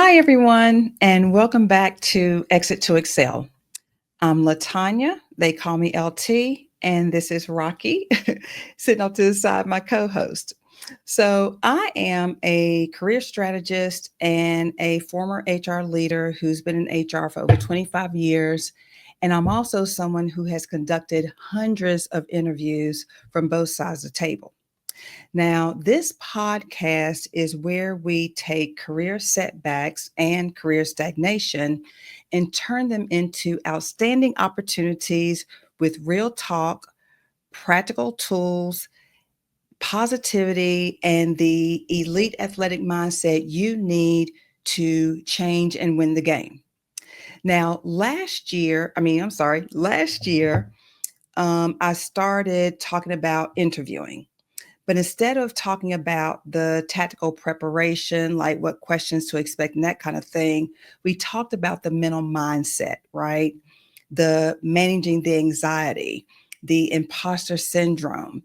Hi, everyone, and welcome back to Exit to Excel. I'm Latanya. They call me LT, and this is Rocky, sitting off to the side, my co host. So, I am a career strategist and a former HR leader who's been in HR for over 25 years. And I'm also someone who has conducted hundreds of interviews from both sides of the table. Now, this podcast is where we take career setbacks and career stagnation and turn them into outstanding opportunities with real talk, practical tools, positivity, and the elite athletic mindset you need to change and win the game. Now, last year, I started talking about interviewing. But instead of talking about the tactical preparation, like what questions to expect and that kind of thing, we talked about the mental mindset, right? The managing the anxiety, the imposter syndrome,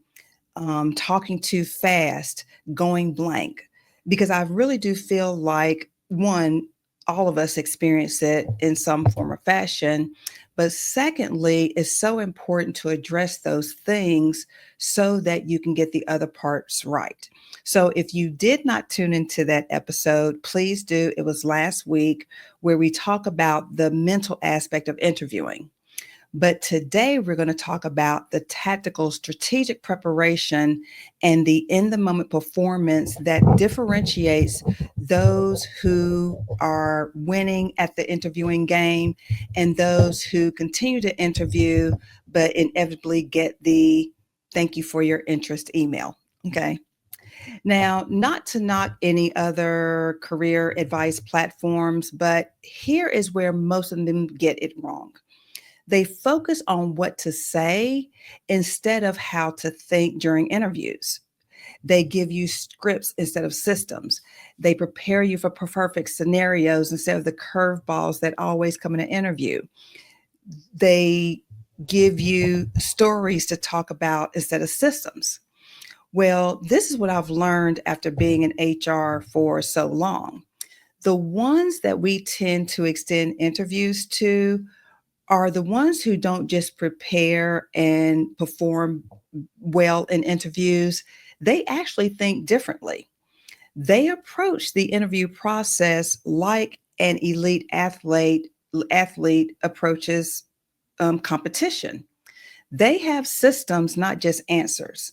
talking too fast, going blank. Because I really do feel like, one, all of us experience it in some form or fashion. But secondly, it's so important to address those things so that you can get the other parts right. So if you did not tune into that episode, please do. It was last week where we talk about the mental aspect of interviewing. But today we're going to talk about the tactical strategic preparation and the in the moment performance that differentiates those who are winning at the interviewing game and those who continue to interview but inevitably get the thank you for your interest email. Okay. Now, not to knock any other career advice platforms, but here is where most of them get it wrong. They focus on what to say instead of how to think during interviews. They give you scripts instead of systems. They prepare you for perfect scenarios instead of the curveballs that always come in an interview. They give you stories to talk about instead of systems. Well, this is what I've learned after being in HR for so long. The ones that we tend to extend interviews to are the ones who don't just prepare and perform well in interviews, they actually think differently. They approach the interview process like an elite athlete approaches competition. They have systems, not just answers,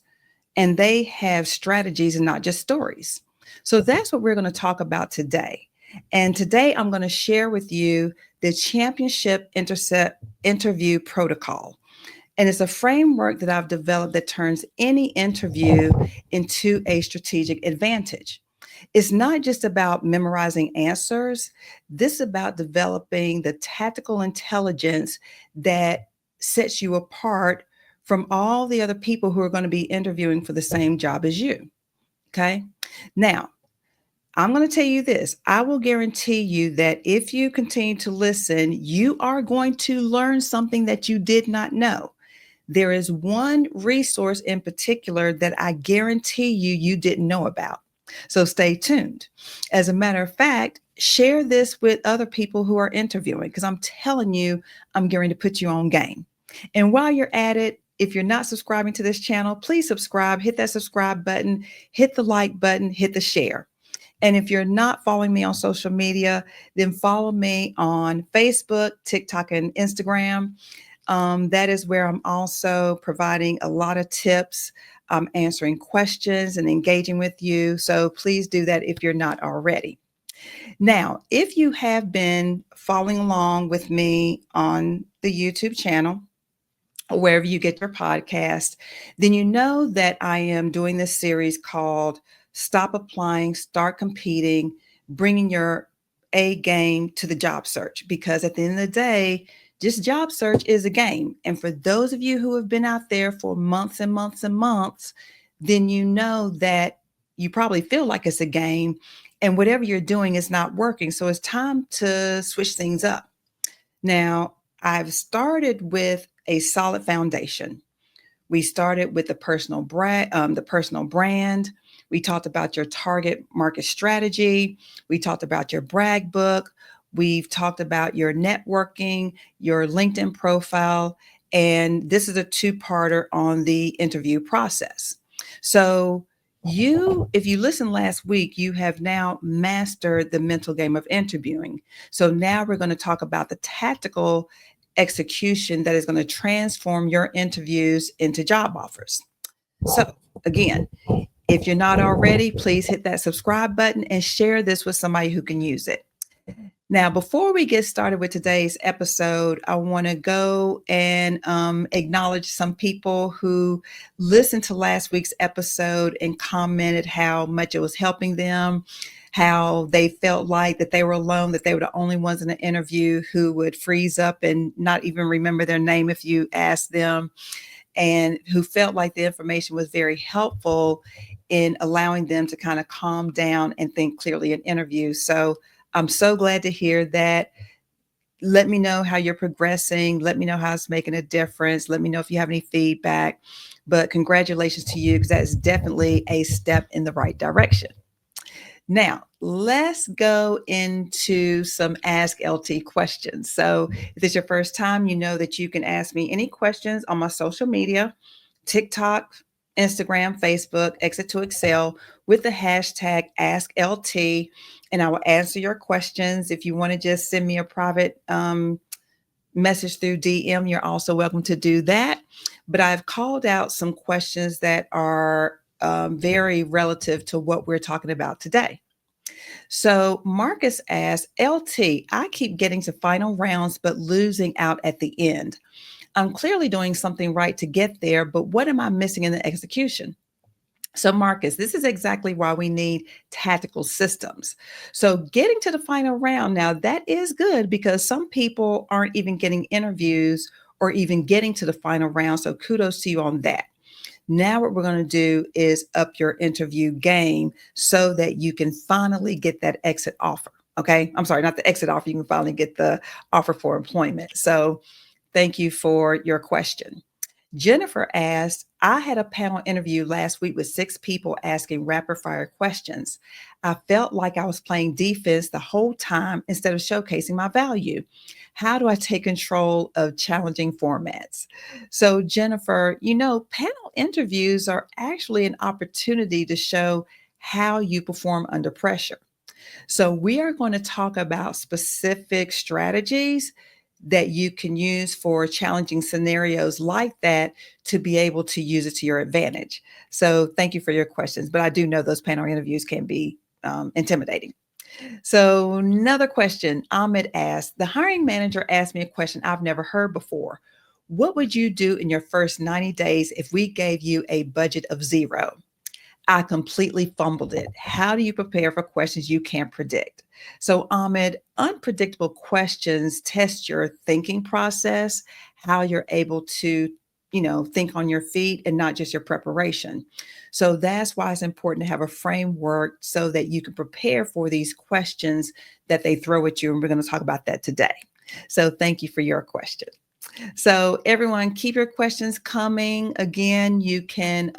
and they have strategies and not just stories. So that's what we're going to talk about today. And today I'm going to share with you the championship interview protocol. And it's a framework that I've developed that turns any interview into a strategic advantage. It's not just about memorizing answers. This is about developing the tactical intelligence that sets you apart from all the other people who are going to be interviewing for the same job as you. Okay. Now, I'm going to tell you this. I will guarantee you that if you continue to listen, you are going to learn something that you did not know. There is one resource in particular that I guarantee you didn't know about. So stay tuned. As a matter of fact, share this with other people who are interviewing because I'm telling you, I'm going to put you on game. And while you're at it, if you're not subscribing to this channel, please subscribe, hit that subscribe button, hit the like button, hit the share. And if you're not following me on social media, then follow me on Facebook, TikTok, and Instagram. That is where I'm also providing a lot of tips, answering questions, and engaging with you. So please do that if you're not already. Now, if you have been following along with me on the YouTube channel, or wherever you get your podcast, then you know that I am doing this series called Stop Applying, Start Competing, Bringing Your A Game to the Job Search. Because at the end of the day, just job search is a game. And for those of you who have been out there for months and months and months, then you know that you probably feel like it's a game and whatever you're doing is not working. So it's time to switch things up. Now, I've started with a solid foundation. We started with the personal brand. We talked about your target market strategy. We talked about your brag book. We've talked about your networking, your LinkedIn profile, and this is a two-parter on the interview process. So if you listened last week, you have now mastered the mental game of interviewing. So now we're going to talk about the tactical execution that is going to transform your interviews into job offers. So again, if you're not already, please hit that subscribe button and share this with somebody who can use it. Now, before we get started with today's episode, I want to go and acknowledge some people who listened to last week's episode and commented how much it was helping them, how they felt like that they were alone, that they were the only ones in the interview who would freeze up and not even remember their name if you asked them, and who felt like the information was very helpful in allowing them to kind of calm down and think clearly in interviews. So I'm so glad to hear that. Let me know how you're progressing. Let me know how it's making a difference. Let me know if you have any feedback. But congratulations to you, because that's definitely a step in the right direction. Now, let's go into some AskLT questions. So if this is your first time, you know that you can ask me any questions on my social media, TikTok, Instagram, Facebook, Exit to Excel, with the hashtag AskLT, and I will answer your questions. If you want to just send me a private message through DM, you're also welcome to do that. But I've called out some questions that are very relative to what we're talking about today. So Marcus asks, LT, I keep getting to final rounds, but losing out at the end. I'm clearly doing something right to get there, but what am I missing in the execution? So, Marcus, this is exactly why we need tactical systems. So, getting to the final round now, that is good because some people aren't even getting interviews or even getting to the final round. So, kudos to you on that. Now, what we're going to do is up your interview game so that you can finally get that exit offer. Okay. I'm sorry, not the exit offer. You can finally get the offer for employment. So, thank you for your question. Jennifer asked, I had a panel interview last week with 6 people asking rapid fire questions. I felt like I was playing defense the whole time instead of showcasing my value. How do I take control of challenging formats? So, Jennifer, panel interviews are actually an opportunity to show how you perform under pressure. So, we are going to talk about specific strategies that you can use for challenging scenarios like that to be able to use it to your advantage. So, thank you for your questions. But I do know those panel interviews can be intimidating. So, another question Ahmed asked, the hiring manager asked me a question I've never heard before. What would you do in your first 90 days if we gave you a budget of 0? I completely fumbled it. How do you prepare for questions you can't predict? So, Ahmed, unpredictable questions test your thinking process, how you're able to, think on your feet and not just your preparation. So that's why it's important to have a framework so that you can prepare for these questions that they throw at you. And we're going to talk about that today. So thank you for your question. So everyone, keep your questions coming. Again, you can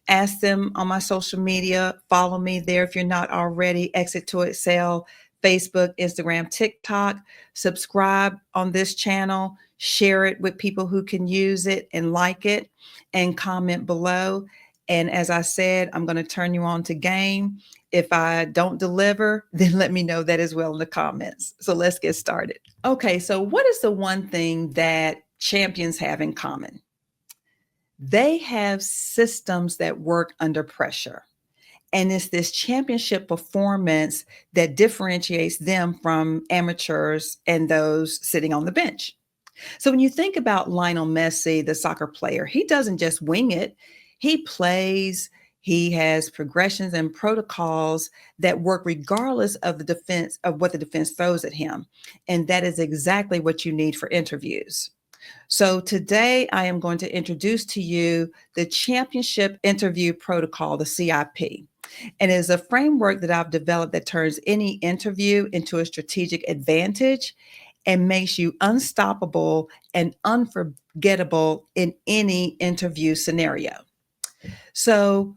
ask them on my social media. Follow me there if you're not already. Exit to Excel, Facebook, Instagram, TikTok. Subscribe on this channel. Share it with people who can use it and like it, and comment below. And as I said, I'm going to turn you on to game. If I don't deliver, then let me know that as well in the comments. So let's get started. Okay, so what is the one thing that champions have in common? They have systems that work under pressure. And it's this championship performance that differentiates them from amateurs and those sitting on the bench. So when you think about Lionel Messi, the soccer player, he doesn't just wing it. He plays, he has progressions and protocols that work regardless of what the defense throws at him. And that is exactly what you need for interviews. So today I am going to introduce to you the Championship Interview Protocol, the CIP. And it is a framework that I've developed that turns any interview into a strategic advantage and makes you unstoppable and unforgettable in any interview scenario. So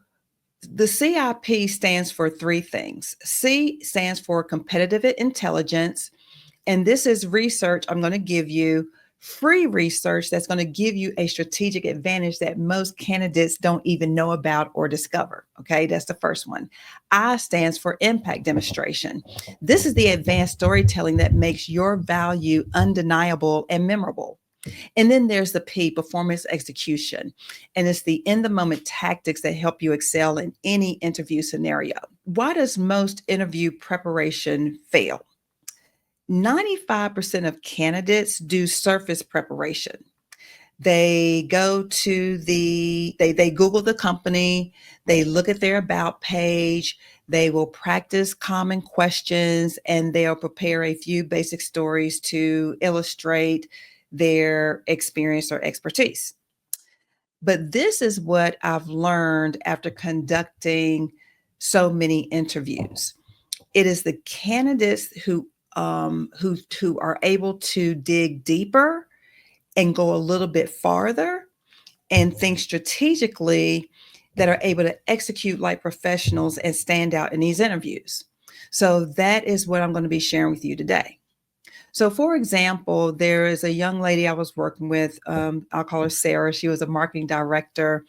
The CIP stands for three things. C stands for competitive intelligence. And this is research I'm going to give you, free research that's going to give you a strategic advantage that most candidates don't even know about or discover. Okay, that's the first one. I stands for impact demonstration. This is the advanced storytelling that makes your value undeniable and memorable. And then there's the P, performance execution. And it's the in the moment tactics that help you excel in any interview scenario. Why does most interview preparation fail? 95% of candidates do surface preparation. They go to they Google the company, they look at their about page, they will practice common questions, and they'll prepare a few basic stories to illustrate their experience or expertise. But this is what I've learned after conducting so many interviews. It is the candidates who are able to dig deeper and go a little bit farther and think strategically that are able to execute like professionals and stand out in these interviews. So that is what I'm going to be sharing with you today. So, for example, there is a young lady I was working with. I'll call her Sarah. She was a marketing director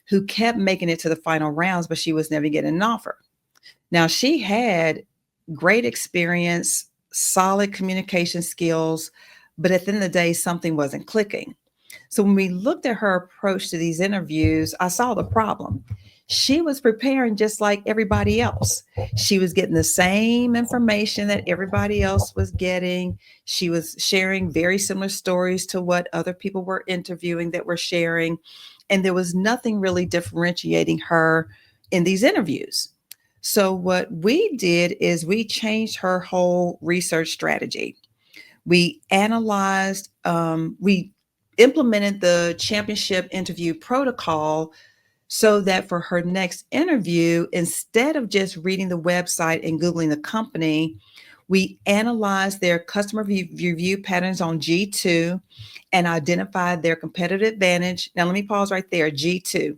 who kept making it to the final rounds, but she was never getting an offer. Now, she had great experience, solid communication skills, but at the end of the day, something wasn't clicking. So when we looked at her approach to these interviews, I saw the problem. She was preparing just like everybody else. She was getting the same information that everybody else was getting. She was sharing very similar stories to what other people were interviewing that were sharing. And there was nothing really differentiating her in these interviews. So what we did is we changed her whole research strategy. We analyzed, we implemented the championship interview protocol so that for her next interview, instead of just reading the website and Googling the company, we analyzed their customer review patterns on G2 and identified their competitive advantage. Now, let me pause right there. G2.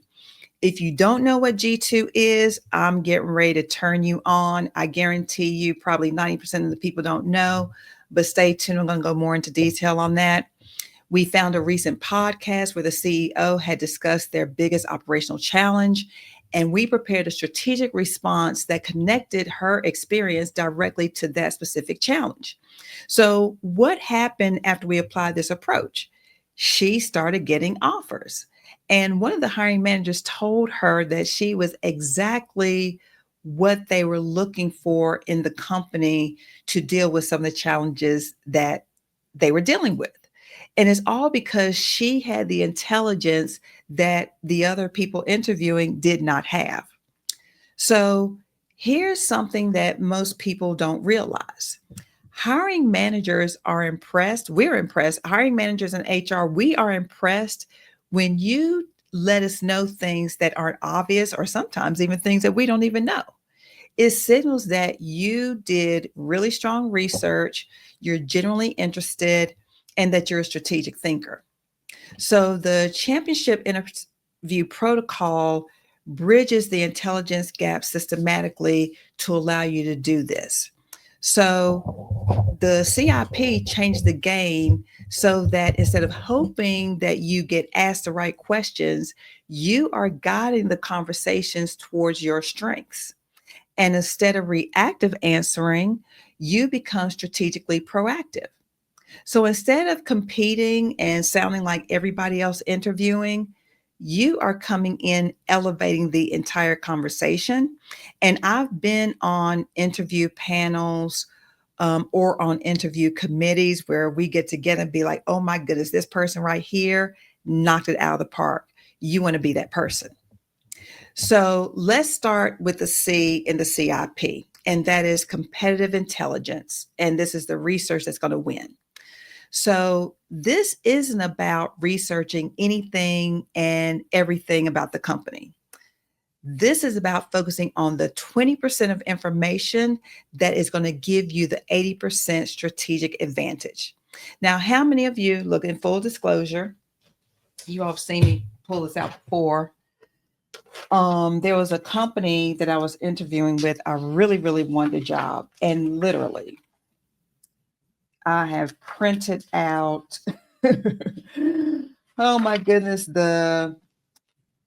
If you don't know what G2 is, I'm getting ready to turn you on. I guarantee you probably 90% of the people don't know, but stay tuned. I'm going to go more into detail on that. We found a recent podcast where the CEO had discussed their biggest operational challenge, and we prepared a strategic response that connected her experience directly to that specific challenge. So, what happened after we applied this approach? She started getting offers. And one of the hiring managers told her that she was exactly what they were looking for in the company to deal with some of the challenges that they were dealing with. And it's all because she had the intelligence that the other people interviewing did not have. So here's something that most people don't realize. Hiring managers are impressed. We're impressed. Hiring managers and HR, we are impressed when you let us know things that aren't obvious or sometimes even things that we don't even know. It signals that you did really strong research, you're genuinely interested, and that you're a strategic thinker. So the championship interview protocol bridges the intelligence gap systematically to allow you to do this. So the CIP changed the game so that instead of hoping that you get asked the right questions, you are guiding the conversations towards your strengths. And instead of reactive answering, you become strategically proactive. So instead of competing and sounding like everybody else interviewing, you are coming in elevating the entire conversation. And I've been on interview panels or on interview committees where we get together and be like, oh my goodness, this person right here knocked it out of the park. You want to be that person. So let's start with the C in the CIP, and that is competitive intelligence. And this is the research that's going to win. So this isn't about researching anything and everything about the company. This is about focusing on the 20% of information that is going to give you the 80% strategic advantage. Now, how many of you, look, in full disclosure, you all have seen me pull this out before. There was a company that I was interviewing with. I really, really wanted the job. And literally, I have printed out, oh my goodness, the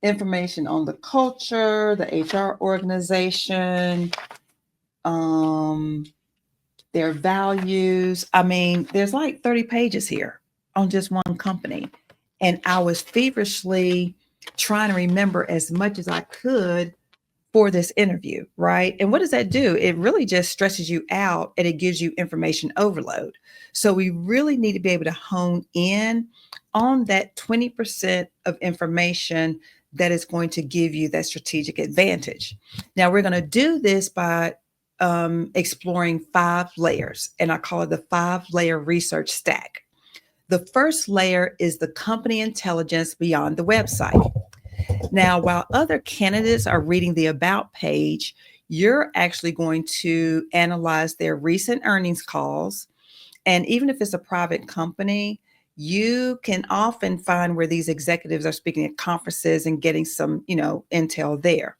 information on the culture, the HR organization, um, their values. I mean, there's like 30 pages here on just one company. And I was feverishly trying to remember as much as I could for this interview, right? And what does that do? It really just stresses you out and it gives you information overload. So we really need to be able to hone in on that 20% of information that is going to give you that strategic advantage. Now, we're going to do this by exploring 5 layers, and I call it the 5-layer research stack. The first layer is the company intelligence beyond the website. Now, while other candidates are reading the About page, you're actually going to analyze their recent earnings calls. And even if it's a private company, you can often find where these executives are speaking at conferences and getting some, intel there.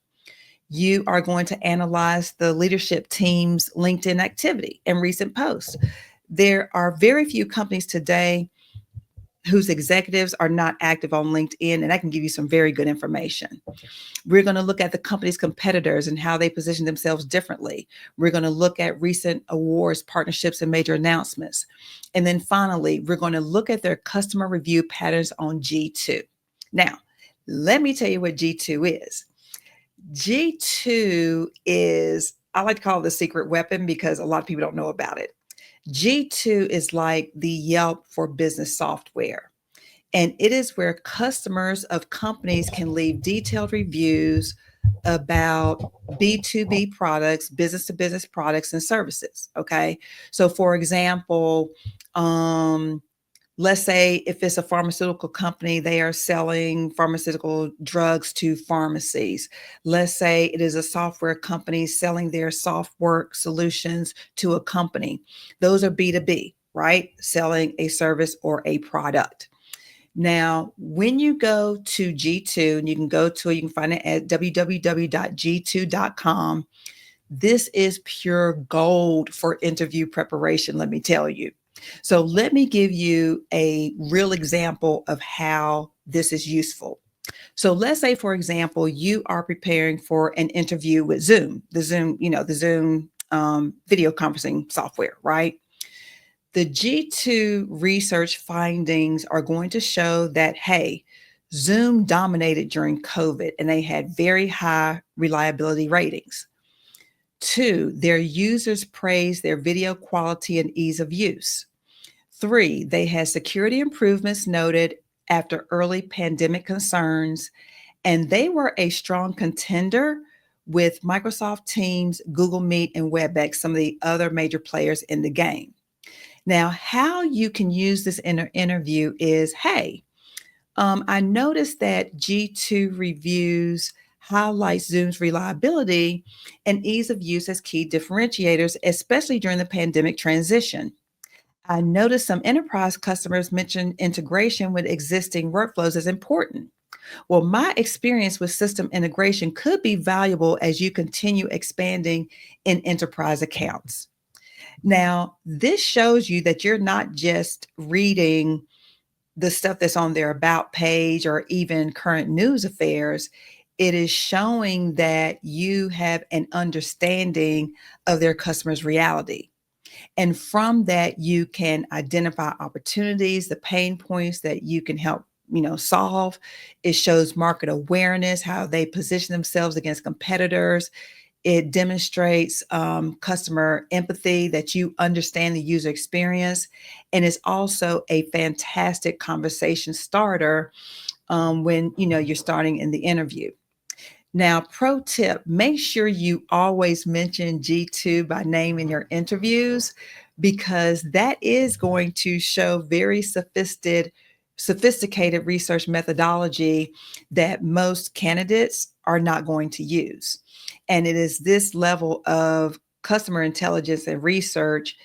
You are going to analyze the leadership team's LinkedIn activity and recent posts. There are very few companies today whose executives are not active on LinkedIn, and that can give you some very good information. We're going to look at the company's competitors and how they position themselves differently. We're going to look at recent awards, partnerships, and major announcements. And then finally, we're going to look at their customer review patterns on G2. Now, let me tell you what G2 is. G2 is, I like to call it the secret weapon because a lot of people don't know about it. G2 is like the Yelp for business software. And it is where customers of companies can leave detailed reviews about B2B products, business to business products and services. Okay. So, for example, let's say if it's a pharmaceutical company, they are selling pharmaceutical drugs to pharmacies. Let's say it is a software company selling their software solutions to a company. Those are B2B, right? Selling a service or a product. Now, when you go to G2, and you can find it at www.g2.com. This is pure gold for interview preparation, let me tell you. So let me give you a real example of how this is useful. So let's say, for example, you are preparing for an interview with Zoom, the Zoom video conferencing software, right? The G2 research findings are going to show that, hey, Zoom dominated during COVID and they had very high reliability ratings. 2, their users praised their video quality and ease of use. 3, they had security improvements noted after early pandemic concerns, and they were a strong contender with Microsoft Teams, Google Meet, and WebEx, some of the other major players in the game. Now, how you can use this interview is, hey, I noticed that G2 reviews highlights Zoom's reliability and ease of use as key differentiators, especially during the pandemic transition. I noticed some enterprise customers mention integration with existing workflows as important. Well, my experience with system integration could be valuable as you continue expanding in enterprise accounts. Now, this shows you that you're not just reading the stuff that's on their About page or even current news affairs. It is showing that you have an understanding of their customers' reality. And from that, you can identify opportunities, the pain points that you can help solve. It shows market awareness, how they position themselves against competitors. It demonstrates customer empathy, that you understand the user experience, and it's also a fantastic conversation starter when you're starting in the interview. Now, pro tip, make sure you always mention G2 by name in your interviews, because that is going to show very sophisticated research methodology that most candidates are not going to use. And it is this level of customer intelligence and research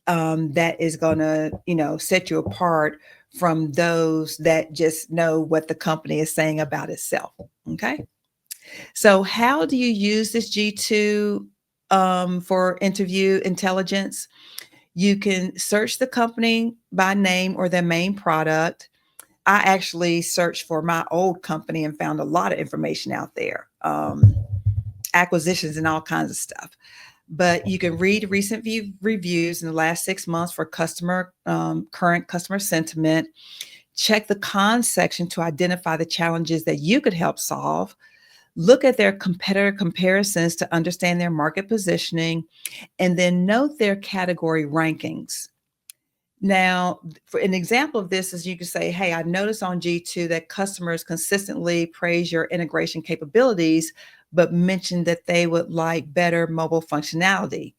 that is going to, set you apart from those that just know what the company is saying about itself. Okay. So, how do you use this G2 for interview intelligence? You can search the company by name or their main product. I actually searched for my old company and found a lot of information out there, acquisitions and all kinds of stuff. But you can read recent reviews in the last 6 months for current customer sentiment. Check the cons section to identify the challenges that you could help solve. Look at their competitor comparisons to understand their market positioning, and then note their category rankings. Now, for an example of this is you can say, hey, I noticed on G2 that customers consistently praise your integration capabilities, but mention that they would like better mobile functionality.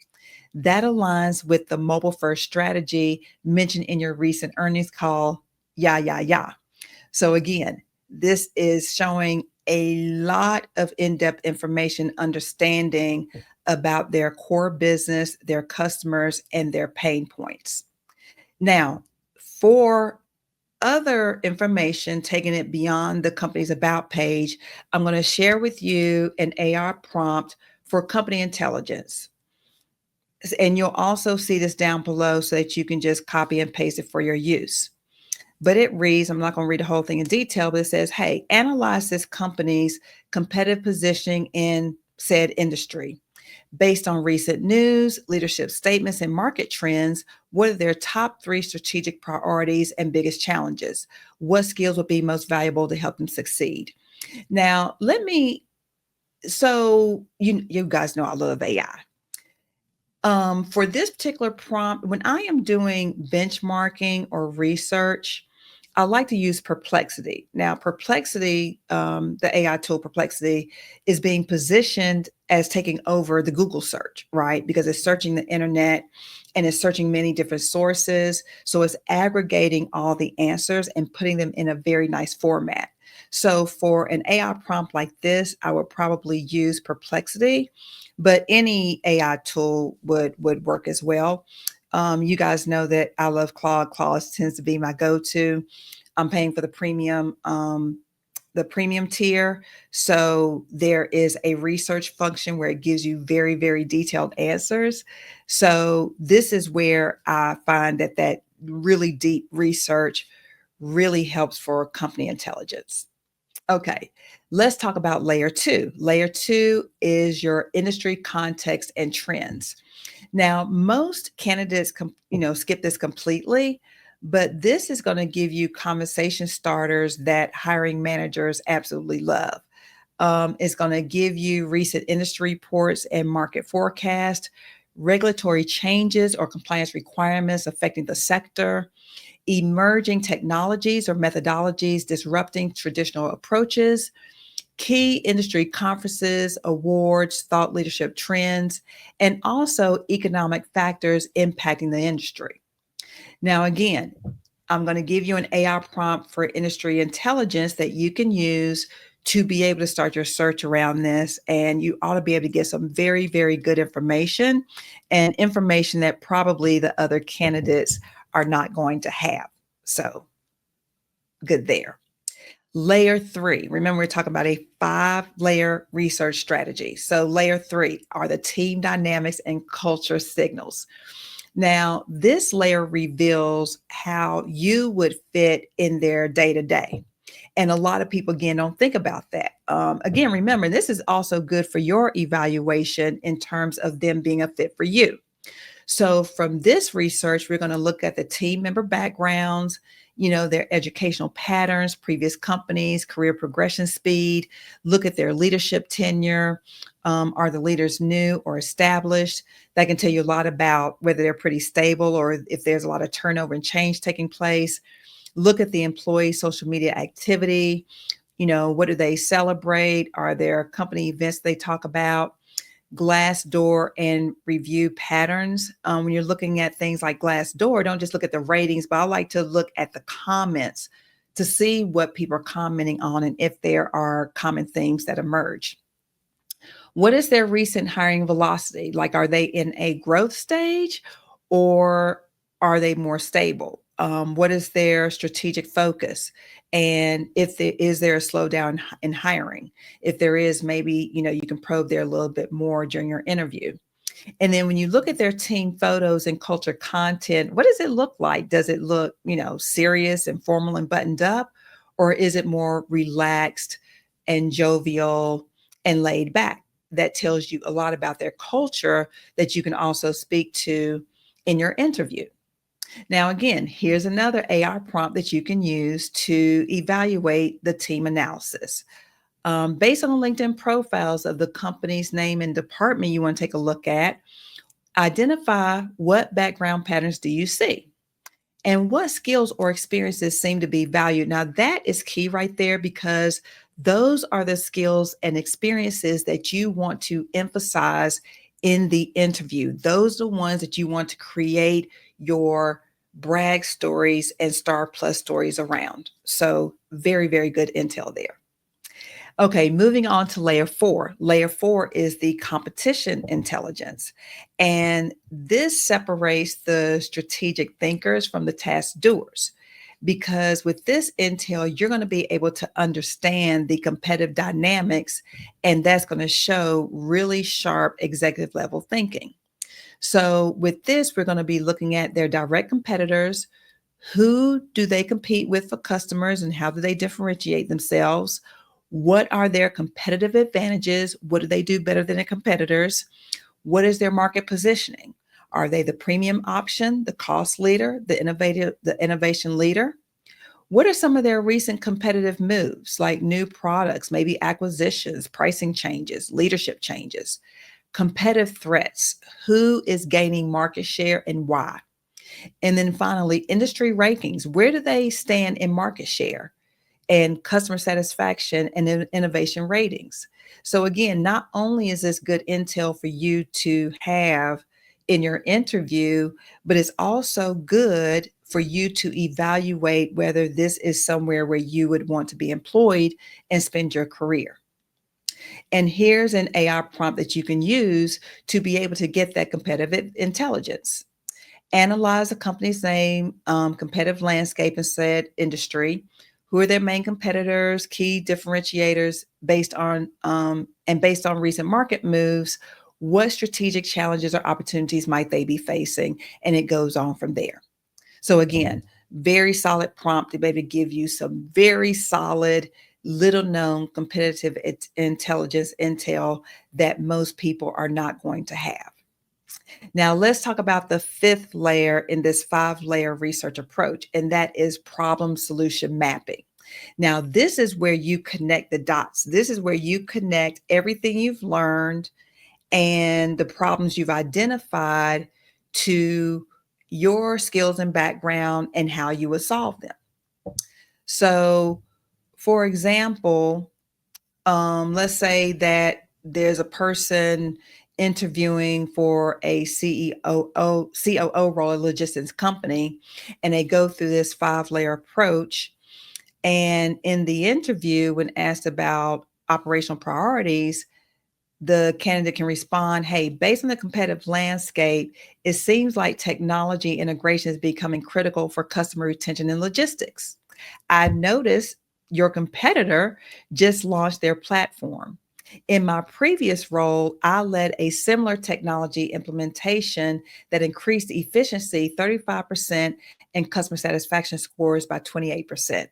That aligns with the mobile first strategy mentioned in your recent earnings call. Yeah, yeah, yeah. So again, this is showing a lot of in-depth information, understanding about their core business, their customers, and their pain points. Now, for other information, taking it beyond the company's about page, I'm going to share with you an AI prompt for company intelligence. And you'll also see this down below so that you can just copy and paste it for your use. But it reads, I'm not going to read the whole thing in detail, but it says, hey, analyze this company's competitive positioning in said industry. Based on recent news, leadership statements, and market trends, what are their top 3 strategic priorities and biggest challenges? What skills would be most valuable to help them succeed? Now, you guys know I love AI. For this particular prompt, when I am doing benchmarking or research, I like to use Perplexity. Now, Perplexity, the AI tool Perplexity, is being positioned as taking over the Google search, right? Because it's searching the internet and it's searching many different sources. So it's aggregating all the answers and putting them in a very nice format. So for an AI prompt like this, I would probably use Perplexity, but any AI tool would work as well. You guys know that I love Claude. Claude tends to be my go-to. I'm paying for the premium tier. So there is a research function where it gives you very, very detailed answers. So this is where I find that really deep research really helps for company intelligence. Okay, let's talk about layer 2. Layer 2 is your industry context and trends. Now, most candidates, skip this completely, but this is going to give you conversation starters that hiring managers absolutely love. It's going to give you recent industry reports and market forecast, regulatory changes or compliance requirements affecting the sector, emerging technologies or methodologies disrupting traditional approaches, key industry conferences, awards, thought leadership trends, and also economic factors impacting the industry. Now, again, I'm going to give you an AI prompt for industry intelligence that you can use to be able to start your search around this. And you ought to be able to get some very, very good information and information that probably the other candidates are not going to have. So good there. Layer 3, remember we're talking about a 5-layer research strategy. So layer 3 are the team dynamics and culture signals. Now, this layer reveals how you would fit in their day to day. And a lot of people, again, don't think about that. Again, remember, this is also good for your evaluation in terms of them being a fit for you. So from this research, we're going to look at the team member backgrounds, their educational patterns, previous companies, career progression speed, look at their leadership tenure. Are the leaders new or established? That can tell you a lot about whether they're pretty stable or if there's a lot of turnover and change taking place. Look at the employee social media activity. What do they celebrate? Are there company events they talk about? Glassdoor and review patterns. When you're looking at things like Glassdoor, don't just look at the ratings, but I like to look at the comments to see what people are commenting on and if there are common themes that emerge. What is their recent hiring velocity? Like, are they in a growth stage or are they more stable? What is their strategic focus? And if there is there a slowdown in hiring? If there is, maybe you can probe there a little bit more during your interview. And then when you look at their team photos and culture content, what does it look like? Does it look, serious and formal and buttoned up? Or is it more relaxed and jovial and laid back? That tells you a lot about their culture that you can also speak to in your interview. Now, again, here's another AI prompt that you can use to evaluate the team analysis. Based on the LinkedIn profiles of the company's name and department you want to take a look at, identify what background patterns do you see and what skills or experiences seem to be valued. Now, that is key right there because those are the skills and experiences that you want to emphasize in the interview. Those are the ones that you want to create your brag stories and star plus stories around. So, very, very good intel there. Okay, moving on to layer four. Layer four is the competition intelligence. And this separates the strategic thinkers from the task doers. Because with this intel, you're going to be able to understand the competitive dynamics, and that's going to show really sharp executive level thinking. So, with this, we're going to be looking at their direct competitors. Who do they compete with for customers and how do they differentiate themselves? What are their competitive advantages? What do they do better than their competitors? What is their market positioning? Are they the premium option, the cost leader, the innovation leader? What are some of their recent competitive moves, like new products, maybe acquisitions, pricing changes, leadership changes, competitive threats? Who is gaining market share and why? And then finally, industry rankings. Where do they stand in market share and customer satisfaction and innovation ratings? So again, not only is this good intel for you to have in your interview, but it's also good for you to evaluate whether this is somewhere where you would want to be employed and spend your career. And here's an AI prompt that you can use to be able to get that competitive intelligence. Analyze the company's name, competitive landscape and said industry. Who are their main competitors, key differentiators based on recent market moves? What strategic challenges or opportunities might they be facing? And it goes on from there. So again, very solid prompt to be able to give you some very solid, little known competitive intelligence intel that most people are not going to have. Now, let's talk about the fifth layer in this 5-layer research approach, and that is problem solution mapping. Now, this is where you connect the dots. This is where you connect everything you've learned and the problems you've identified to your skills and background and how you would solve them. So, for example, let's say that there's a person interviewing for a COO role at a logistics company, and they go through this 5-layer approach. And in the interview, when asked about operational priorities, the candidate can respond, hey, based on the competitive landscape, it seems like technology integration is becoming critical for customer retention and logistics. I noticed your competitor just launched their platform. In my previous role, I led a similar technology implementation that increased efficiency 35% and customer satisfaction scores by 28%.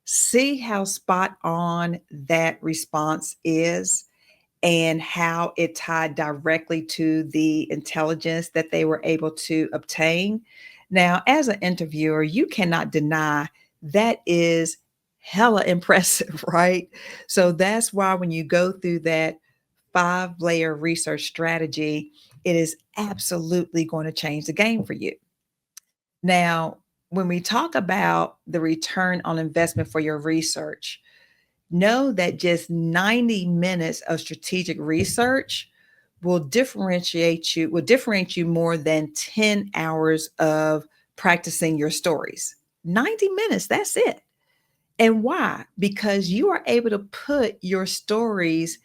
See how spot on that response is and how it tied directly to the intelligence that they were able to obtain. Now, as an interviewer, you cannot deny that is hella impressive, right? So that's why when you go through that 5-layer research strategy, it is absolutely going to change the game for you. Now, when we talk about the return on investment for your research, know that just 90 minutes of strategic research will differentiate you more than 10 hours of practicing your stories. 90 minutes, that's it. And why? Because you are able to put your stories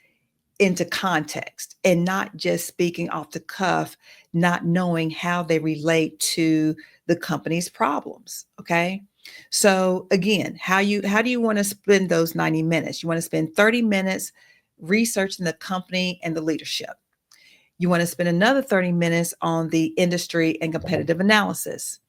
into context and not just speaking off the cuff, not knowing how they relate to the company's problems. Okay. So again, how do you want to spend those 90 minutes? You want to spend 30 minutes researching the company and the leadership. You want to spend another 30 minutes on the industry and competitive analysis,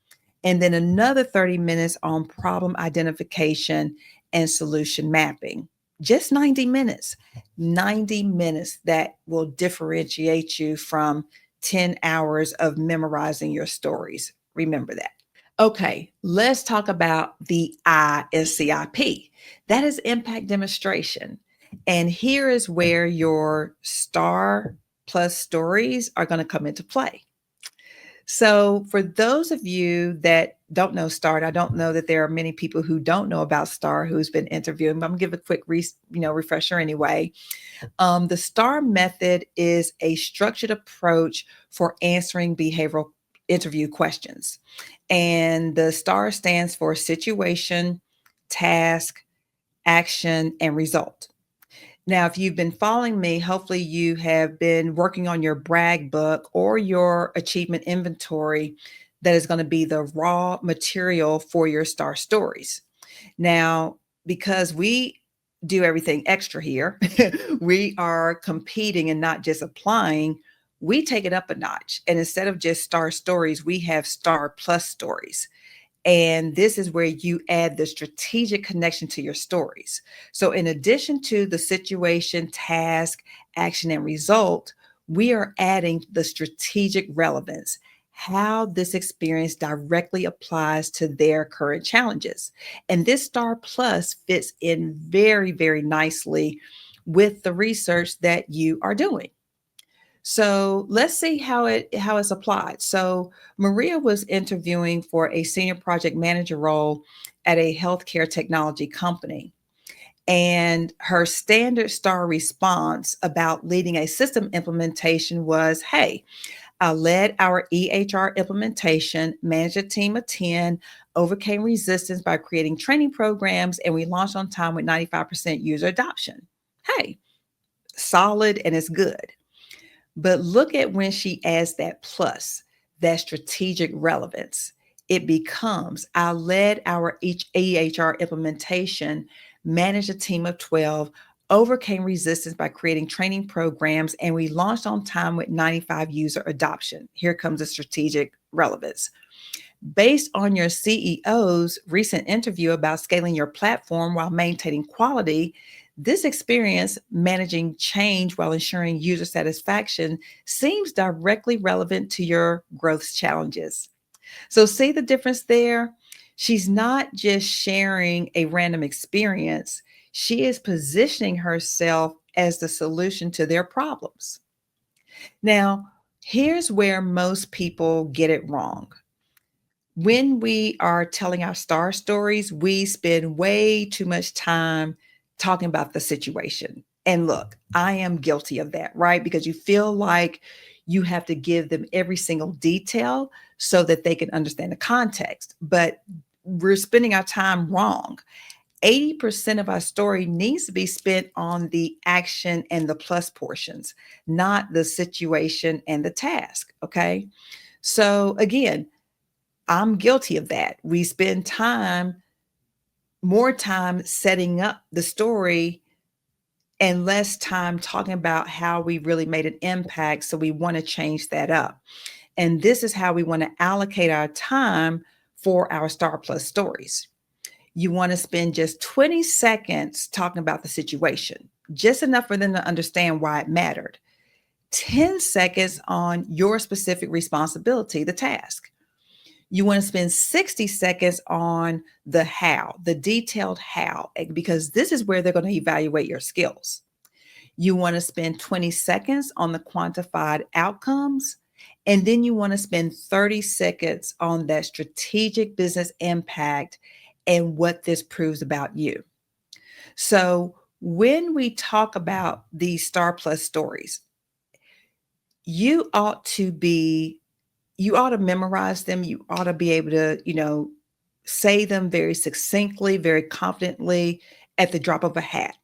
and then another 30 minutes on problem identification and solution mapping. Just 90 minutes, 90 minutes that will differentiate you from 10 hours of memorizing your stories. Remember that. Okay, let's talk about the I in CIP. That is impact demonstration. And here is where your star plus stories are going to come into play. So, for those of you that don't know STAR, I don't know that there are many people who don't know about STAR who's been interviewing, but I'm gonna give a quick refresher anyway. The STAR method is a structured approach for answering behavioral interview questions. And the STAR stands for situation, task, action, and result. Now, if you've been following me, hopefully you have been working on your brag book or your achievement inventory that is going to be the raw material for your star stories. Now, because we do everything extra here, we are competing and not just applying. We take it up a notch. And instead of just star stories, we have star plus stories. And this is where you add the strategic connection to your stories. So, in addition to the situation, task, action, and result, we are adding the strategic relevance, how this experience directly applies to their current challenges. And this Star Plus fits in very, very nicely with the research that you are doing. So let's see how it's applied. So Maria was interviewing for a senior project manager role at a healthcare technology company. And her standard star response about leading a system implementation was, hey, I led our EHR implementation, managed a team of 10, overcame resistance by creating training programs, and we launched on time with 95% user adoption. Hey, solid and it's good. But look at when she adds that plus, that strategic relevance. It becomes I led our each EHR implementation, managed a team of 12, overcame resistance by creating training programs, and we launched on time with 95 user adoption. Here comes the strategic relevance. Based on your CEO's recent interview about scaling your platform while maintaining quality, this experience managing change while ensuring user satisfaction seems directly relevant to your growth challenges. So, see the difference there? She's not just sharing a random experience, she is positioning herself as the solution to their problems. Now, here's where most people get it wrong. When we are telling our star stories, we spend way too much time talking about the situation. And look, I am guilty of that, right? Because you feel like you have to give them every single detail so that they can understand the context. But we're spending our time wrong. 80% of our story needs to be spent on the action and the plus portions, not the situation and the task. Okay. So, again, I'm guilty of that. We spend more time setting up the story and less time talking about how we really made an impact. So we want to change that up. And this is how we want to allocate our time for our Star Plus stories. You want to spend just 20 seconds talking about the situation, just enough for them to understand why it mattered. 10 seconds on your specific responsibility, the task. You want to spend 60 seconds on the how, the detailed how, because this is where they're going to evaluate your skills. You want to spend 20 seconds on the quantified outcomes. And then you want to spend 30 seconds on that strategic business impact and what this proves about you. So when we talk about these Star Plus stories, you ought to memorize them. You ought to be able to, say them very succinctly, very confidently at the drop of a hat.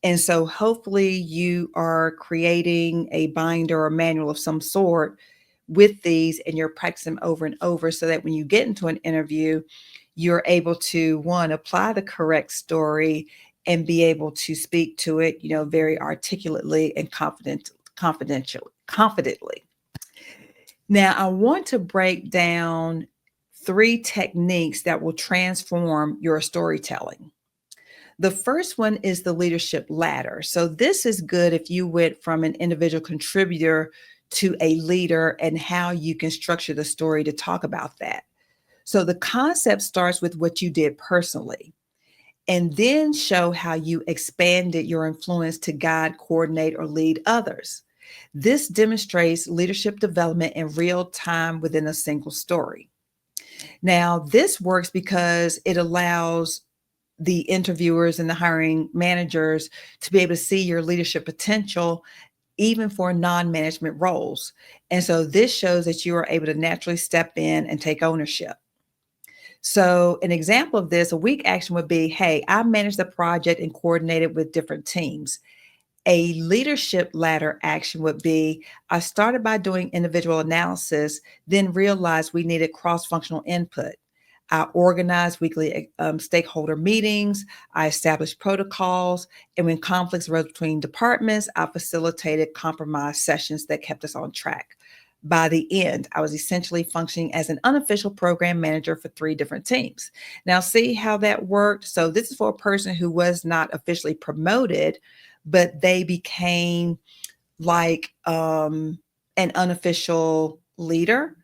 And so hopefully you are creating a binder or manual of some sort with these, and you're practicing over and over so that when you get into an interview, you're able to, one, apply the correct story and be able to speak to it, very articulately and confidently. Now, I want to break down 3 techniques that will transform your storytelling. The first one is the leadership ladder. So, this is good if you went from an individual contributor to a leader and how you can structure the story to talk about that. So, the concept starts with what you did personally and then show how you expanded your influence to guide, coordinate, or lead others. This demonstrates leadership development in real time within a single story. Now, this works because it allows the interviewers and the hiring managers to be able to see your leadership potential even for non-management roles. And so this shows that you are able to naturally step in and take ownership. So an example of this, a weak action would be, hey, I managed the project and coordinated with different teams. A leadership ladder action would be, I started by doing individual analysis, then realized we needed cross-functional input. I organized weekly stakeholder meetings. I established protocols. And when conflicts arose between departments, I facilitated compromise sessions that kept us on track. By the end, I was essentially functioning as an unofficial program manager for 3 different teams. Now, see how that worked? So, this is for a person who was not officially promoted, but they became like an unofficial leader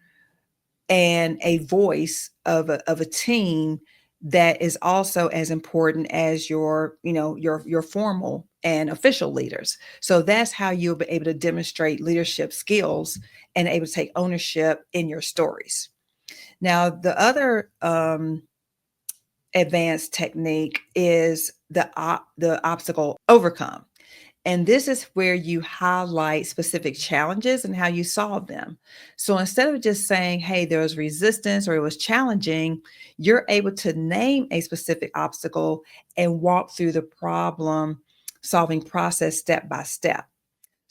and a voice of a team that is also as important as your formal and official leaders. So that's how you'll be able to demonstrate leadership skills and able to take ownership in your stories. Now, the other advanced technique is the obstacle overcome. And this is where you highlight specific challenges and how you solve them. So instead of just saying, hey, there was resistance or it was challenging, you're able to name a specific obstacle and walk through the problem solving process step by step.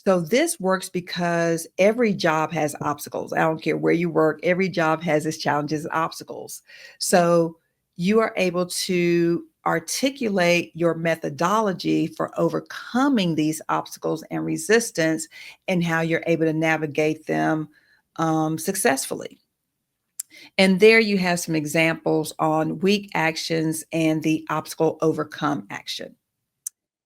So this works because every job has obstacles. I don't care where you work, every job has its challenges and obstacles. So you are able to articulate your methodology for overcoming these obstacles and resistance and how you're able to navigate them successfully. And there you have some examples on weak actions and the obstacle overcome action.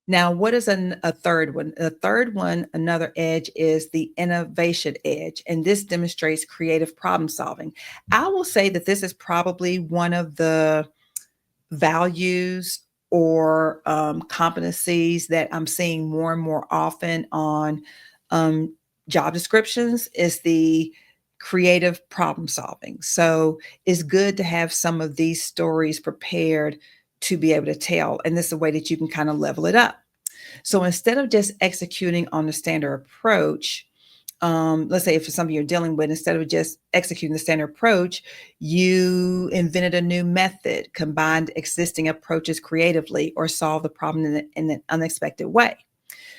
Now, what is a third one? The third one, another edge, is the innovation edge, and this demonstrates creative problem solving. I will say that this is probably one of the values or competencies that I'm seeing more and more often on um, job descriptions is the creative problem solving. So it's good to have some of these stories prepared to be able to tell, and this is a way that you can kind of level it up. So instead of just executing on the standard approach, let's say if it's something you're dealing with, instead of just executing the standard approach, you invented a new method, combined existing approaches creatively, or solve the problem in an unexpected way.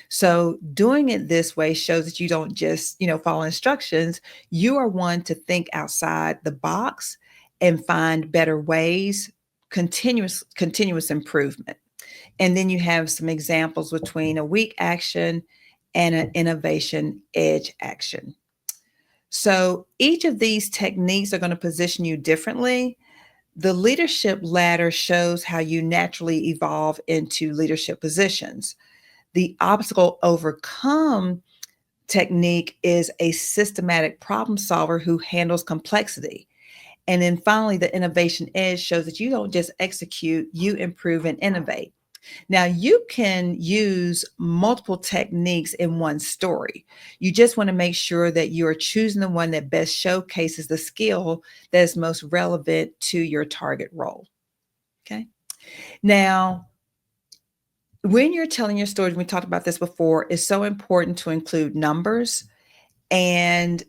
So doing it this way shows that you don't just, follow instructions. You are one to think outside the box and find better ways, continuous improvement. And then you have some examples between a weak action and an innovation edge action. So each of these techniques are going to position you differently. The leadership ladder shows how you naturally evolve into leadership positions. The obstacle overcome technique is a systematic problem solver who handles complexity. And then finally, the innovation edge shows that you don't just execute, you improve and innovate. Now, you can use multiple techniques in one story. You just want to make sure that you're choosing the one that best showcases the skill that is most relevant to your target role. Okay. Now, when you're telling your stories, we talked about this before, it's so important to include numbers, and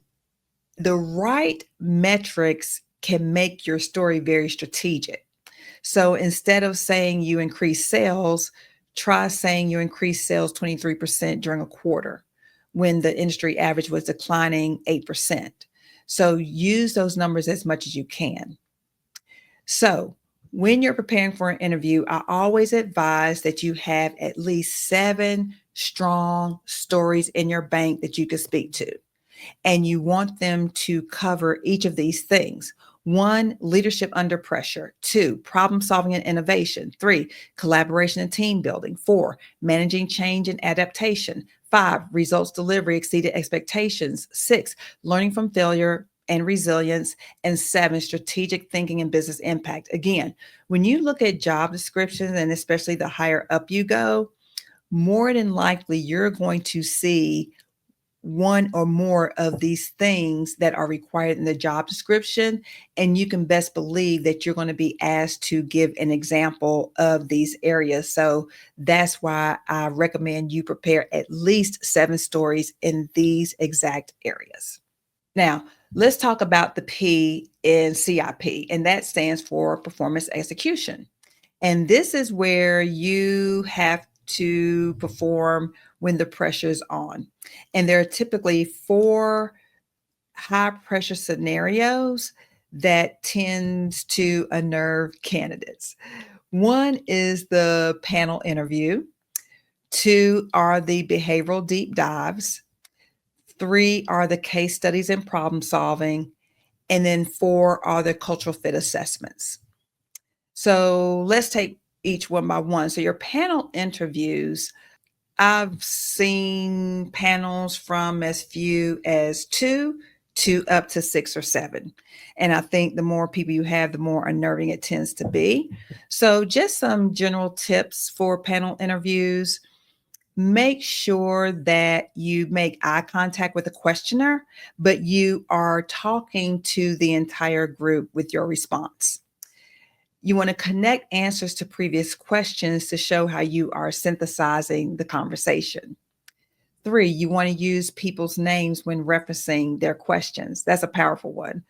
the right metrics can make your story very strategic. So instead of saying you increase sales, Try saying you increased sales 23% during a quarter when the industry average was declining 8%. So use those numbers as much as you can. So, when you're preparing for an interview, I always advise that you have at least 7 strong stories in your bank that you can speak to, and you want them to cover each of these things. One, leadership under pressure. Two, problem solving and innovation. Three, collaboration and team building. Four, managing change and adaptation. Five, results delivery exceeded expectations. Six, learning from failure and resilience. And seven, strategic thinking and business impact. Again, when you look at job descriptions, and especially the higher up you go, more than likely you're going to see one or more of these things that are required in the job description. And you can best believe that you're going to be asked to give an example of these areas. So that's why I recommend you prepare at least 7 stories in these exact areas. Now, let's talk about the P in CIP, and that stands for performance execution. And this is where you have to perform when the pressure's on. And there are typically 4 high pressure scenarios that tends to unnerve candidates. One is the panel interview. 2 are the behavioral deep dives. 3 are the case studies and problem solving. And then 4 are the cultural fit assessments. So let's take each one by one. So your panel interviews, I've seen panels from as few as 2 to up to 6 or 7. And I think the more people you have, the more unnerving it tends to be. So just some general tips for panel interviews. Make sure that you make eye contact with the questioner, but you are talking to the entire group with your response. You want to connect answers to previous questions to show how you are synthesizing the conversation. 3, you want to use people's names when referencing their questions. That's a powerful one.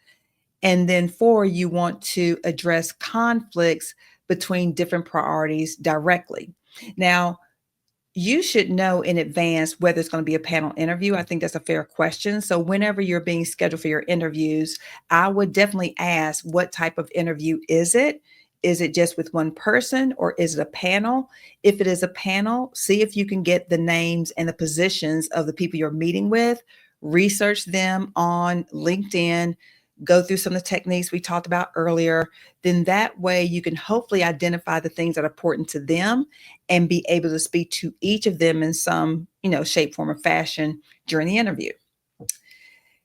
And then 4, you want to address conflicts between different priorities directly. Now, you should know in advance whether it's going to be a panel interview. I think that's a fair question. So, whenever you're being scheduled for your interviews, I would definitely ask, what type of interview is it? Is it just with one person or is it a panel? If it is a panel, see if you can get the names and the positions of the people you're meeting with, research them on LinkedIn, go through some of the techniques we talked about earlier. Then that way you can hopefully identify the things that are important to them and be able to speak to each of them in some, shape, form, or fashion during the interview.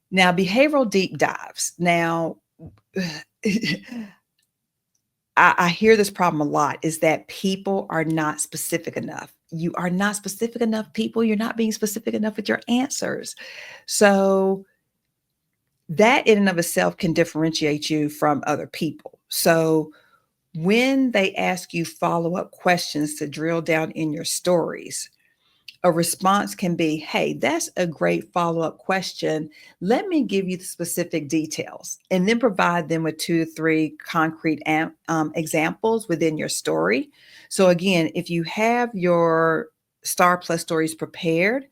Now, behavioral deep dives. Now, I hear this problem a lot, is that people are not specific enough. You are not specific enough, people. You're not being specific enough with your answers. So that in and of itself can differentiate you from other people. So when they ask you follow-up questions to drill down in your stories, a response can be, hey, that's a great follow-up question. Let me give you the specific details, and then provide them with 2 to 3 concrete examples within your story. So again, if you have your star plus stories prepared,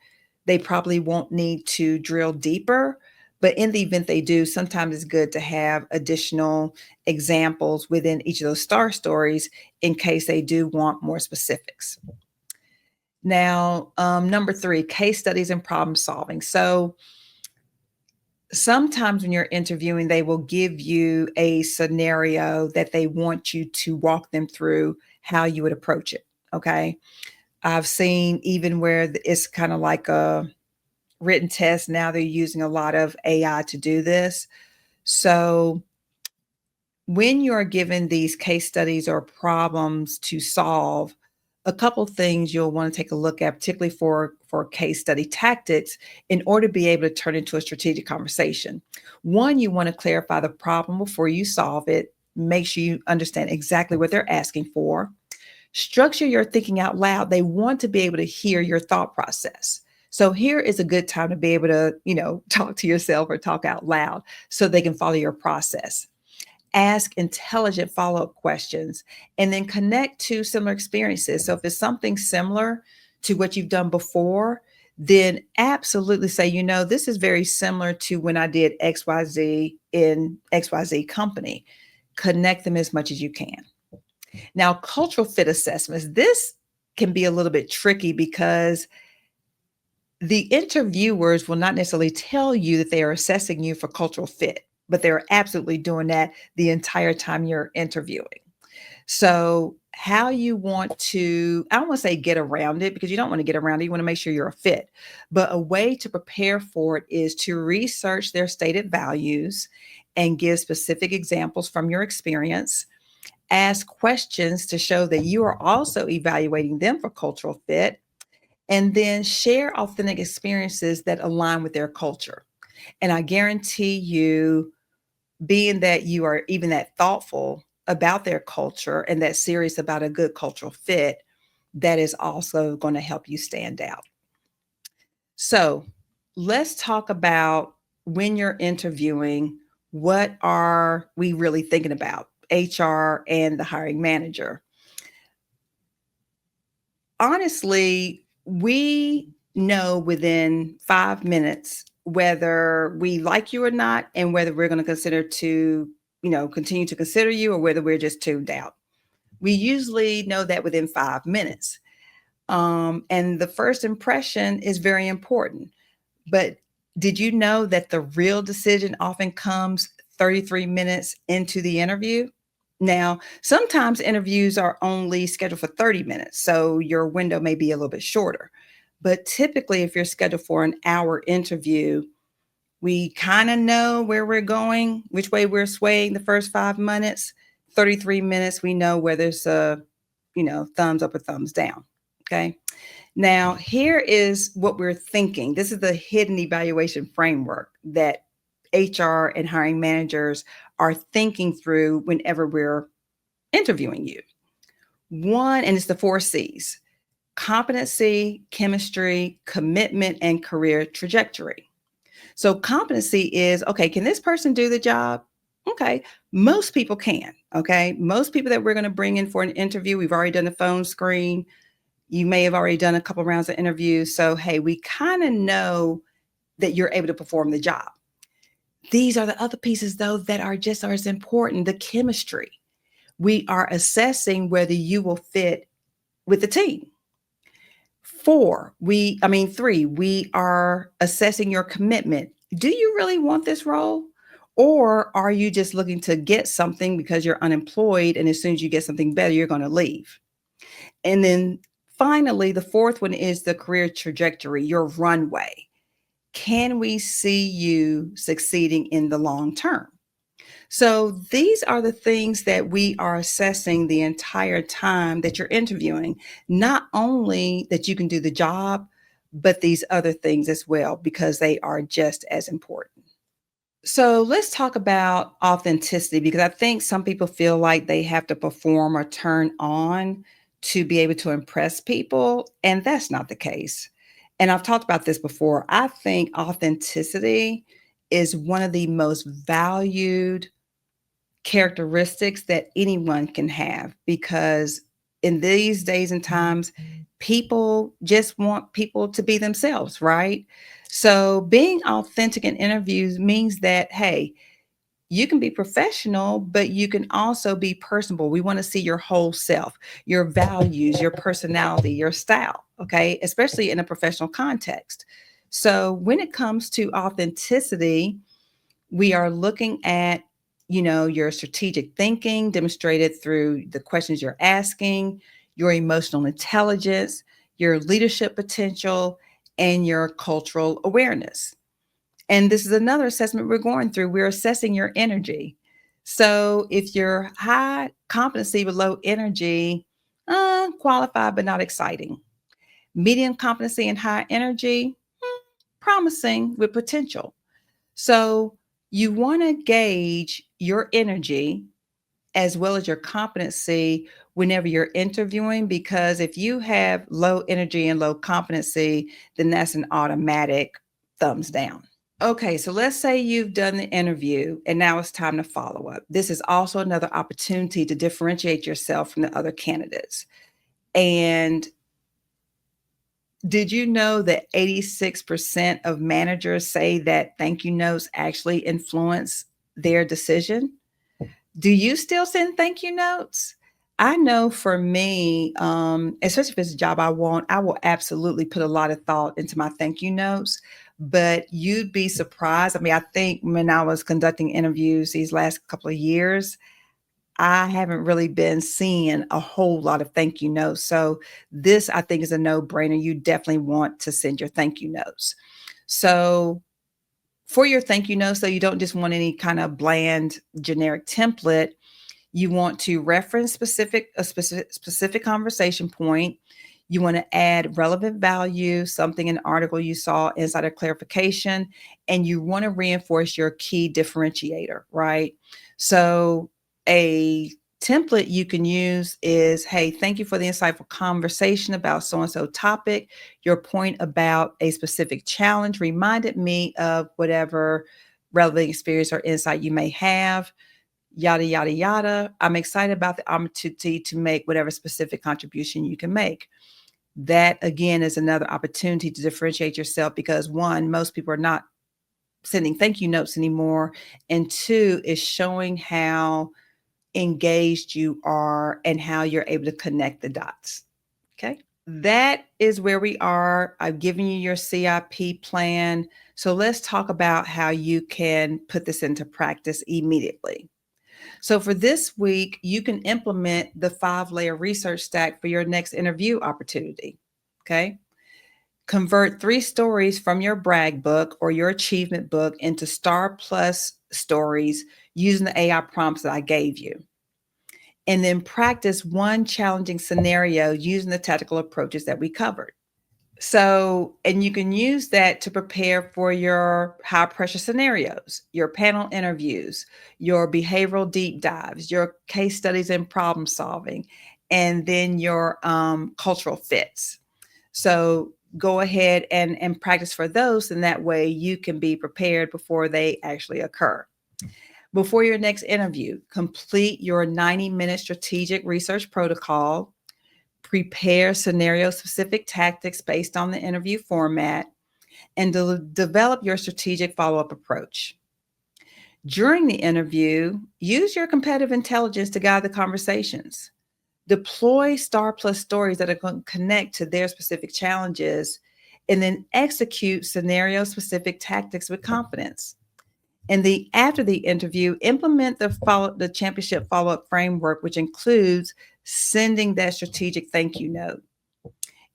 they probably won't need to drill deeper. But in the event they do, sometimes it's good to have additional examples within each of those star stories in case they do want more specifics. Now, number 3, case studies and problem solving. So sometimes when you're interviewing, they will give you a scenario that they want you to walk them through how you would approach it. Okay. I've seen even where it's kind of like a written test. Now they're using a lot of AI to do this. So when you're given these case studies or problems to solve, a couple things you'll want to take a look at, particularly for case study tactics, in order to be able to turn into a strategic conversation. One, you want to clarify the problem before you solve it. Make sure you understand exactly what they're asking for. Structure your thinking out loud. They want to be able to hear your thought process. So here is a good time to be able to, talk to yourself or talk out loud so they can follow your process. Ask intelligent follow-up questions, and then connect to similar experiences. So if it's something similar to what you've done before, then absolutely say, this is very similar to when I did XYZ in XYZ company. Connect them as much as you can. Now, cultural fit assessments, this can be a little bit tricky because the interviewers will not necessarily tell you that they are assessing you for cultural fit, but they're absolutely doing that the entire time you're interviewing. So, how you want to, I don't want to say get around it because you don't want to get around it. You want to make sure you're a fit. But a way to prepare for it is to research their stated values and give specific examples from your experience. Ask questions to show that you are also evaluating them for cultural fit, and then share authentic experiences that align with their culture. And I guarantee you, being that you are even that thoughtful about their culture and that serious about a good cultural fit, that is also going to help you stand out. So let's talk about when you're interviewing, what are we really thinking about? HR and the hiring manager. Honestly, we know within 5 minutes whether we like you or not, and whether we're going to consider to, continue to consider you, or whether we're just tuned out. We usually know that within 5 minutes. And the first impression is very important. But did you know that the real decision often comes 33 minutes into the interview? Now, sometimes interviews are only scheduled for 30 minutes, so your window may be a little bit shorter. But typically, if you're scheduled for an hour interview, we kind of know where we're going, which way we're swaying the first 5 minutes. 33 minutes, we know whether it's a, thumbs up or thumbs down. Okay. Now, here is what we're thinking. This is the hidden evaluation framework that HR and hiring managers are thinking through whenever we're interviewing you. One, and it's the 4 C's: competency, chemistry, commitment, and career trajectory. So, competency is, okay, can this person do the job? Okay, most people can. Okay, most people that we're going to bring in for an interview, we've already done the phone screen. You may have already done a couple rounds of interviews. So, hey, we kind of know that you're able to perform the job. These are the other pieces, though, that are just as important: the chemistry. We are assessing whether you will fit with the team. Three, we are assessing your commitment. Do you really want this role? Or are you just looking to get something because you're unemployed, and as soon as you get something better, you're going to leave? And then finally, the fourth one is the career trajectory, your runway. Can we see you succeeding in the long term? So these are the things that we are assessing the entire time that you're interviewing. Not only that you can do the job, but these other things as well, because they are just as important. So let's talk about authenticity, because I think some people feel like they have to perform or turn on to be able to impress people, and that's not the case. And I've talked about this before. I think authenticity is one of the most valued characteristics that anyone can have, because in these days and times, people just want people to be themselves, right? So being authentic in interviews means that, hey, you can be professional, but you can also be personable. We want to see your whole self, your values, your personality, your style, okay? Especially in a professional context. So when it comes to authenticity, we are looking at, your strategic thinking demonstrated through the questions you're asking, your emotional intelligence, your leadership potential, and your cultural awareness. And this is another assessment we're going through. We're assessing your energy. So if you're high competency but low energy, qualified but not exciting. Medium competency and high energy, promising with potential. So you want to gauge your energy as well as your competency whenever you're interviewing, because if you have low energy and low competency, then that's an automatic thumbs down. Okay, so let's say you've done the interview and now it's time to follow up. This is also another opportunity to differentiate yourself from the other candidates. And did you know that 86% of managers say that thank you notes actually influence their decision? Do you still send thank you notes? I know for me, especially if it's a job I want, I will absolutely put a lot of thought into my thank you notes. But you'd be surprised. I mean, I think when I was conducting interviews these last couple of years, I haven't really been seeing a whole lot of thank you notes. So this, I think, is a no-brainer. You definitely want to send your thank you notes. So for your thank you notes, so you don't just want any kind of bland generic template, you want to reference specific conversation point. You want to add relevant value, something an article you saw, insider clarification, and you want to reinforce your key differentiator, right? So a template you can use is, hey, thank you for the insightful conversation about so and so topic. Your point about a specific challenge reminded me of whatever relevant experience or insight you may have, yada, yada, yada. I'm excited about the opportunity to make whatever specific contribution you can make. That again is another opportunity to differentiate yourself because one, most people are not sending thank you notes anymore. And two, is showing how engaged you are and how you're able to connect the dots. Okay. That is where we are. I've given you your C.I.P plan. So let's talk about how you can put this into practice immediately. So for this week, you can implement the 5-layer research stack for your next interview opportunity. Okay. Convert 3 stories from your brag book or your achievement book into Star Plus stories using the AI prompts that I gave you. And then practice one challenging scenario using the tactical approaches that we covered. So, and you can use that to prepare for your high pressure scenarios, your panel interviews, your behavioral deep dives, your case studies and problem solving, and then your cultural fits. So, go ahead and practice for those, and that way you can be prepared before they actually occur. Before your next interview, complete your 90-minute strategic research protocol. Prepare scenario specific tactics based on the interview format, and develop your strategic follow up approach. During the interview, use your competitive intelligence to guide the conversations. Deploy Star Plus stories that are going to connect to their specific challenges, and then execute scenario specific tactics with confidence. And after the interview, implement the championship follow up framework, which includes sending that strategic thank you note.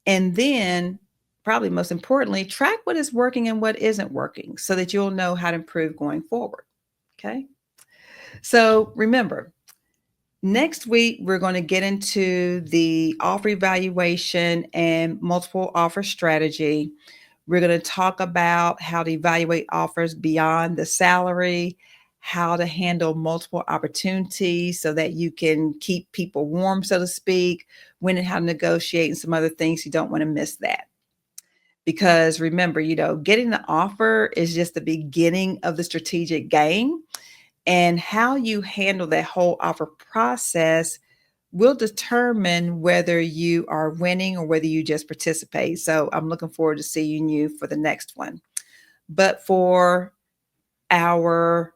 And then, probably most importantly, track what is working and what isn't working so that you'll know how to improve going forward. Okay. So remember, next week, we're going to get into the offer evaluation and multiple offer strategy. We're going to talk about how to evaluate offers beyond the salary, how to handle multiple opportunities so that you can keep people warm, so to speak, when and how to negotiate, and some other things. You don't want to miss that. Because remember, getting the offer is just the beginning of the strategic game. And how you handle that whole offer process will determine whether you are winning or whether you just participate. So I'm looking forward to seeing you for the next one. But for our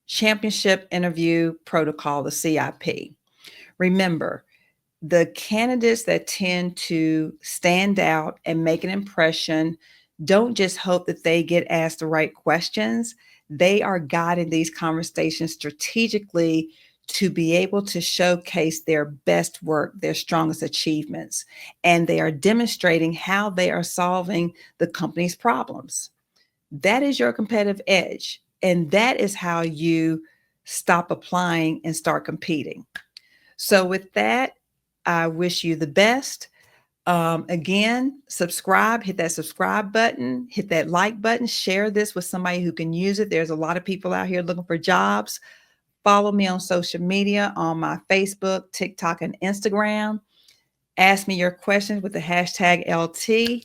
championship interview protocol, the C.I.P, remember, the candidates that tend to stand out and make an impression don't just hope that they get asked the right questions. They are guiding these conversations strategically to be able to showcase their best work, their strongest achievements, and they are demonstrating how they are solving the company's problems. That is your competitive edge, and that is how you stop applying and start competing. So, with that, I wish you the best. Again, subscribe, hit that subscribe button, hit that like button, share this with somebody who can use it. There's a lot of people out here looking for jobs. Follow me on social media on my Facebook, TikTok, and Instagram. Ask me your questions with the hashtag LT.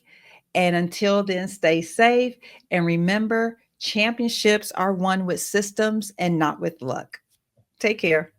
And until then, stay safe. And remember, Championships are won with systems and not with luck. Take care.